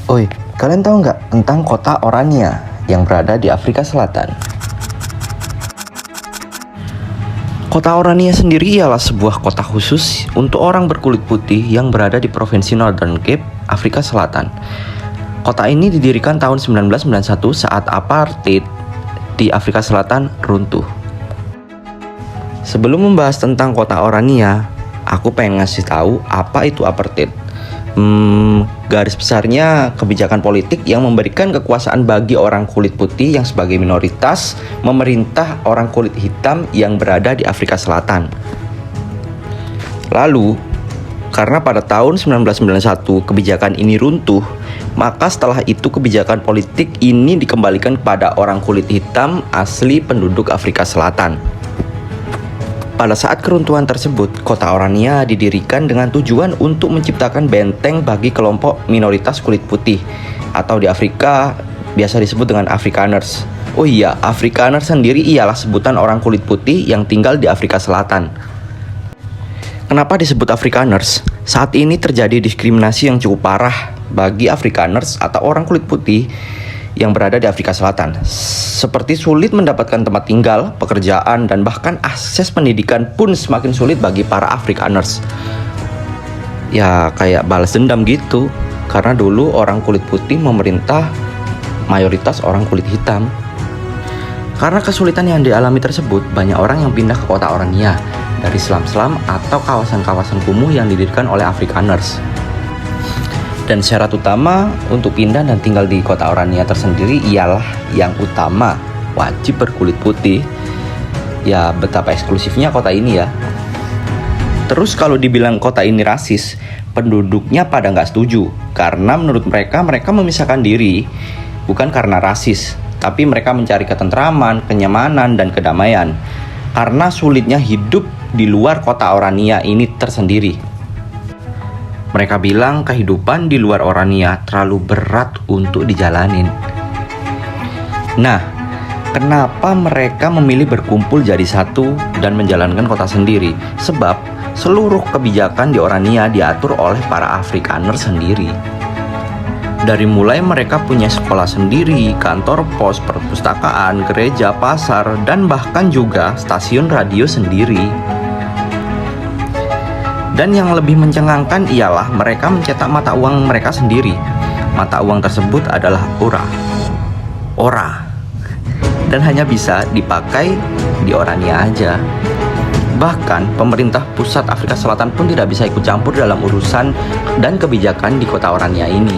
Oi, kalian tahu nggak tentang kota Orania yang berada di Afrika Selatan? Kota Orania sendiri ialah sebuah kota khusus untuk orang berkulit putih yang berada di Provinsi Northern Cape, Afrika Selatan. Kota ini didirikan tahun 1991 saat apartheid di Afrika Selatan runtuh. Sebelum membahas tentang kota Orania, aku pengen ngasih tahu apa itu apartheid. Garis besarnya kebijakan politik yang memberikan kekuasaan bagi orang kulit putih yang sebagai minoritas memerintah orang kulit hitam yang berada di Afrika Selatan. Lalu, karena pada tahun 1991 kebijakan ini runtuh, maka setelah itu kebijakan politik ini dikembalikan kepada orang kulit hitam asli penduduk Afrika Selatan. Pada saat keruntuhan tersebut, kota Orania didirikan dengan tujuan untuk menciptakan benteng bagi kelompok minoritas kulit putih, atau di Afrika biasa disebut dengan Afrikaners. Oh iya, Afrikaners sendiri ialah sebutan orang kulit putih yang tinggal di Afrika Selatan. Kenapa disebut Afrikaners? Saat ini terjadi diskriminasi yang cukup parah bagi Afrikaners atau orang kulit putih yang berada di Afrika Selatan, seperti sulit mendapatkan tempat tinggal, pekerjaan, dan bahkan akses pendidikan pun semakin sulit bagi para Afrikaners. Ya kayak balas dendam gitu, karena dulu orang kulit putih memerintah mayoritas orang kulit hitam. Karena kesulitan yang dialami tersebut, banyak orang yang pindah ke kota Orania dari slum-slum atau kawasan-kawasan kumuh yang didirikan oleh Afrikaners. Dan syarat utama untuk pindah dan tinggal di kota Orania tersendiri ialah yang utama, wajib berkulit putih. Ya betapa eksklusifnya kota ini ya. Terus kalau dibilang kota ini rasis, penduduknya pada nggak setuju. Karena menurut mereka memisahkan diri bukan karena rasis, tapi mereka mencari ketentraman, kenyamanan, dan kedamaian. Karena sulitnya hidup di luar kota Orania ini tersendiri. Mereka bilang kehidupan di luar Orania terlalu berat untuk dijalanin. Nah, kenapa mereka memilih berkumpul jadi satu dan menjalankan kota sendiri? Sebab seluruh kebijakan di Orania diatur oleh para Afrikaners sendiri. Dari mulai mereka punya sekolah sendiri, kantor pos, perpustakaan, gereja, pasar, dan bahkan juga stasiun radio sendiri. Dan yang lebih mencengangkan ialah mereka mencetak mata uang mereka sendiri. Mata uang tersebut adalah ora. Dan hanya bisa dipakai di Orania aja. Bahkan pemerintah pusat Afrika Selatan pun tidak bisa ikut campur dalam urusan dan kebijakan di kota Orania ini.